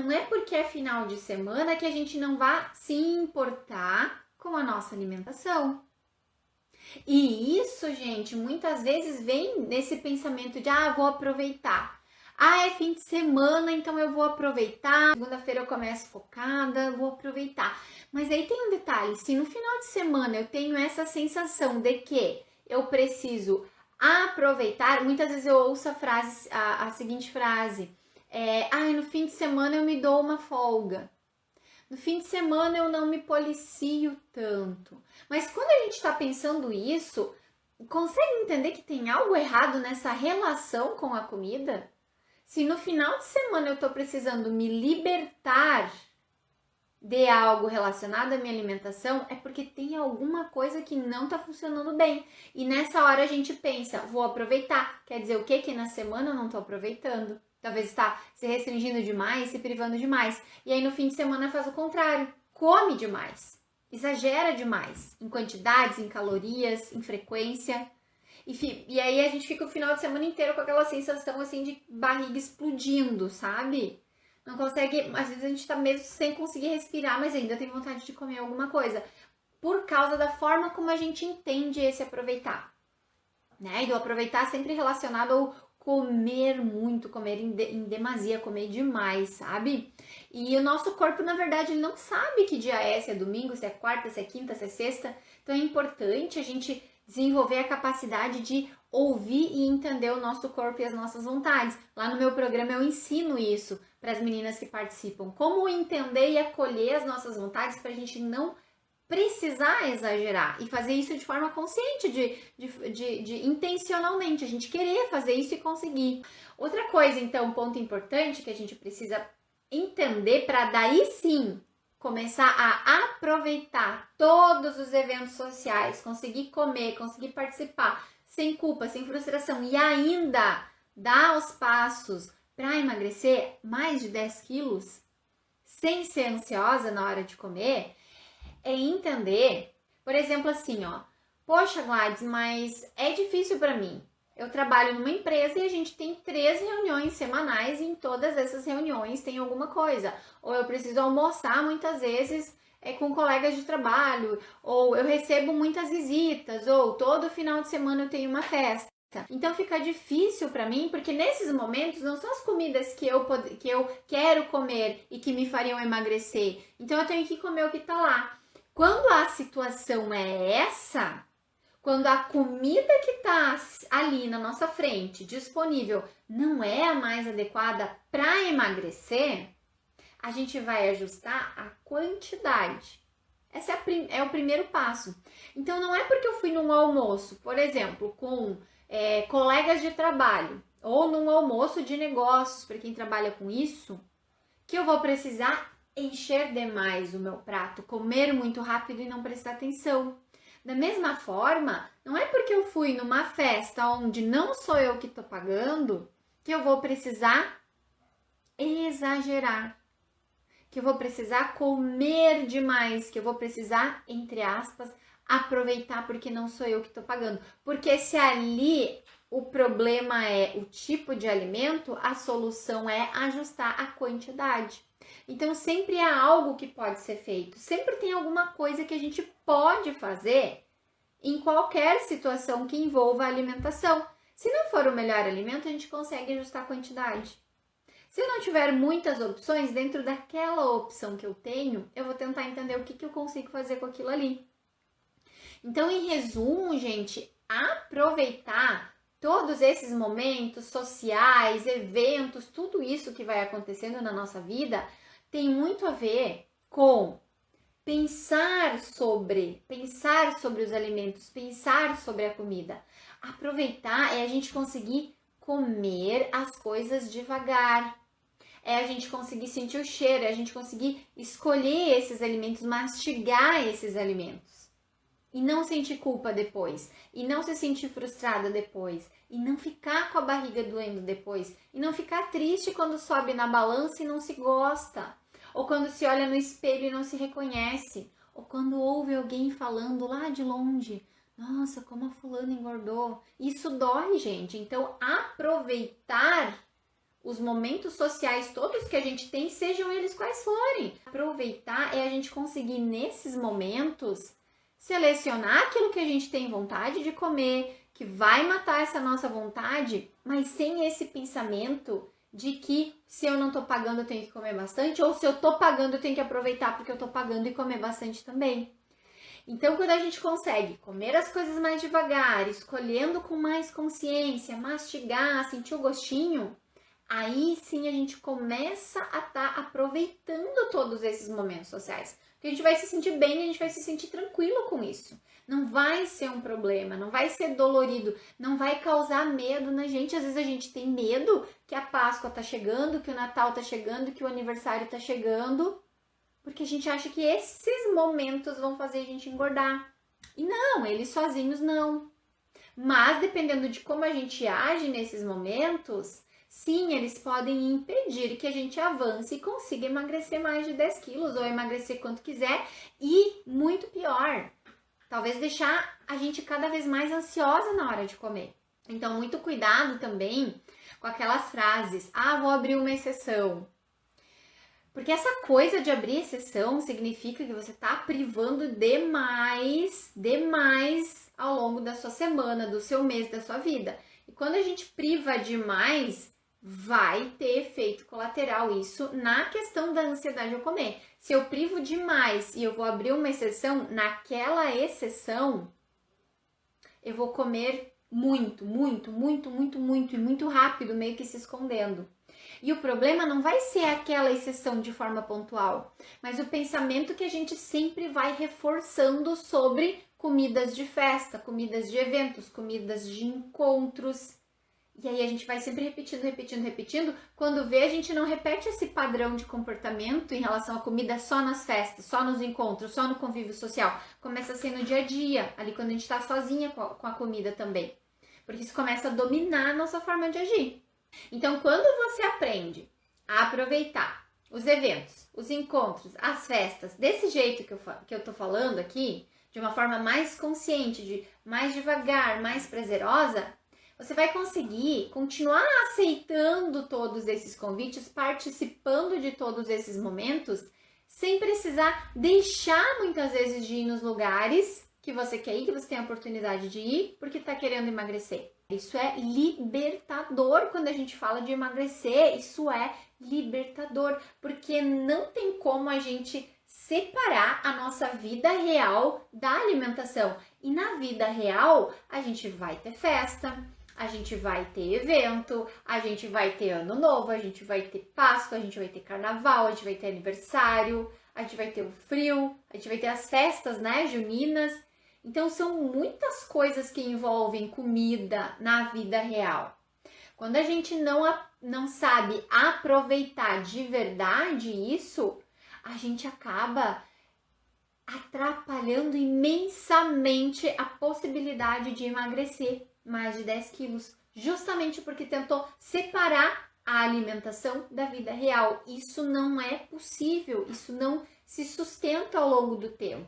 não é porque é final de semana que a gente não vai se importar com a nossa alimentação. E isso, gente, muitas vezes vem nesse pensamento de, vou aproveitar. É fim de semana, então eu vou aproveitar. Segunda-feira eu começo focada, vou aproveitar. Mas aí tem um detalhe, se no final de semana eu tenho essa sensação de que eu preciso aproveitar, muitas vezes eu ouço a seguinte frase, no fim de semana eu me dou uma folga. No fim de semana eu não me policio tanto. Mas quando a gente está pensando isso, consegue entender que tem algo errado nessa relação com a comida? Se no final de semana eu estou precisando me libertar de algo relacionado à minha alimentação, é porque tem alguma coisa que não está funcionando bem. E nessa hora a gente pensa, vou aproveitar. Quer dizer o quê? Que na semana eu não estou aproveitando. Talvez está se restringindo demais, se privando demais. E aí no fim de semana faz o contrário. Come demais. Exagera demais. Em quantidades, em calorias, em frequência. E aí a gente fica o final de semana inteiro com aquela sensação assim de barriga explodindo, sabe? Não consegue, às vezes a gente tá mesmo sem conseguir respirar, mas ainda tem vontade de comer alguma coisa. Por causa da forma como a gente entende esse aproveitar. Né? E do aproveitar sempre relacionado ao comer muito, comer em demasia, comer demais, sabe? E o nosso corpo, na verdade, ele não sabe que dia é, se é domingo, se é quarta, se é quinta, se é sexta. Então é importante a gente desenvolver a capacidade de ouvir e entender o nosso corpo e as nossas vontades. Lá no meu programa eu ensino isso para as meninas que participam. Como entender e acolher as nossas vontades para a gente não precisar exagerar e fazer isso de forma consciente, de intencionalmente, a gente querer fazer isso e conseguir. Outra coisa, então, um ponto importante que a gente precisa entender para daí sim começar a aproveitar todos os eventos sociais, conseguir comer, conseguir participar sem culpa, sem frustração e ainda dar os passos para emagrecer mais de 10 quilos sem ser ansiosa na hora de comer, é entender, por exemplo, assim, poxa, Gladys, mas é difícil para mim. Eu trabalho numa empresa e a gente tem 3 reuniões semanais e em todas essas reuniões tem alguma coisa. Ou eu preciso almoçar muitas vezes com colegas de trabalho, ou eu recebo muitas visitas, ou todo final de semana eu tenho uma festa. Então fica difícil para mim, porque nesses momentos não são as comidas que eu quero comer e que me fariam emagrecer. Então eu tenho que comer o que tá lá. Quando a situação é essa, quando a comida que está ali na nossa frente, disponível, não é a mais adequada para emagrecer, a gente vai ajustar a quantidade. Esse é o primeiro passo. Então, não é porque eu fui num almoço, por exemplo, com colegas de trabalho, ou num almoço de negócios, para quem trabalha com isso, que eu vou precisar encher demais o meu prato, comer muito rápido e não prestar atenção. Da mesma forma, não é porque eu fui numa festa onde não sou eu que estou pagando que eu vou precisar exagerar, que eu vou precisar comer demais, que eu vou precisar, entre aspas, aproveitar porque não sou eu que estou pagando. Porque se ali o problema é o tipo de alimento, a solução é ajustar a quantidade. Então, sempre há algo que pode ser feito. Sempre tem alguma coisa que a gente pode fazer em qualquer situação que envolva a alimentação. Se não for o melhor alimento, a gente consegue ajustar a quantidade. Se eu não tiver muitas opções, dentro daquela opção que eu tenho, eu vou tentar entender o que eu consigo fazer com aquilo ali. Então, em resumo, gente, aproveitar todos esses momentos sociais, eventos, tudo isso que vai acontecendo na nossa vida tem muito a ver com pensar sobre os alimentos, pensar sobre a comida. Aproveitar é a gente conseguir comer as coisas devagar, é a gente conseguir sentir o cheiro, é a gente conseguir escolher esses alimentos, mastigar esses alimentos. E não sentir culpa depois, e não se sentir frustrada depois, e não ficar com a barriga doendo depois, e não ficar triste quando sobe na balança e não se gosta, ou quando se olha no espelho e não se reconhece, ou quando ouve alguém falando lá de longe, nossa, como a fulana engordou. Isso dói, gente. Então, aproveitar os momentos sociais todos que a gente tem, sejam eles quais forem. Aproveitar é a gente conseguir nesses momentos selecionar aquilo que a gente tem vontade de comer, que vai matar essa nossa vontade, mas sem esse pensamento de que se eu não tô pagando eu tenho que comer bastante, ou se eu tô pagando eu tenho que aproveitar porque eu tô pagando e comer bastante também. Então, quando a gente consegue comer as coisas mais devagar, escolhendo com mais consciência, mastigar, sentir o gostinho, aí sim a gente começa a estar aproveitando todos esses momentos sociais. Porque a gente vai se sentir bem, a gente vai se sentir tranquilo com isso. Não vai ser um problema, não vai ser dolorido, não vai causar medo na gente. Às vezes a gente tem medo que a Páscoa tá chegando, que o Natal tá chegando, que o aniversário tá chegando, porque a gente acha que esses momentos vão fazer a gente engordar. E não, eles sozinhos não. Mas dependendo de como a gente age nesses momentos, sim, eles podem impedir que a gente avance e consiga emagrecer mais de 10 quilos ou emagrecer quanto quiser e, muito pior, talvez deixar a gente cada vez mais ansiosa na hora de comer. Então, muito cuidado também com aquelas frases, vou abrir uma exceção. Porque essa coisa de abrir exceção significa que você está privando demais ao longo da sua semana, do seu mês, da sua vida. E quando a gente priva demais, vai ter efeito colateral isso na questão da ansiedade ao comer. Se eu privo demais e eu vou abrir uma exceção, naquela exceção, eu vou comer muito e muito rápido, meio que se escondendo. E o problema não vai ser aquela exceção de forma pontual, mas o pensamento que a gente sempre vai reforçando sobre comidas de festa, comidas de eventos, comidas de encontros. E aí a gente vai sempre repetindo. Quando vê, a gente não repete esse padrão de comportamento em relação à comida só nas festas, só nos encontros, só no convívio social. Começa a ser no dia a dia, ali quando a gente tá sozinha com a comida também. Porque isso começa a dominar a nossa forma de agir. Então, quando você aprende a aproveitar os eventos, os encontros, as festas, desse jeito que eu tô falando aqui, de uma forma mais consciente, mais devagar, mais prazerosa, você vai conseguir continuar aceitando todos esses convites, participando de todos esses momentos, sem precisar deixar muitas vezes de ir nos lugares que você quer ir, que você tem a oportunidade de ir, porque tá querendo emagrecer. Isso é libertador quando a gente fala de emagrecer, isso é libertador, porque não tem como a gente separar a nossa vida real da alimentação. E na vida real, a gente vai ter festa, a gente vai ter evento, a gente vai ter ano novo, a gente vai ter Páscoa, a gente vai ter carnaval, a gente vai ter aniversário, a gente vai ter o frio, a gente vai ter as festas, né, juninas. Então, são muitas coisas que envolvem comida na vida real. Quando a gente não sabe aproveitar de verdade isso, a gente acaba atrapalhando imensamente a possibilidade de emagrecer mais de 10 quilos, justamente porque tentou separar a alimentação da vida real. Isso não é possível, isso não se sustenta ao longo do tempo.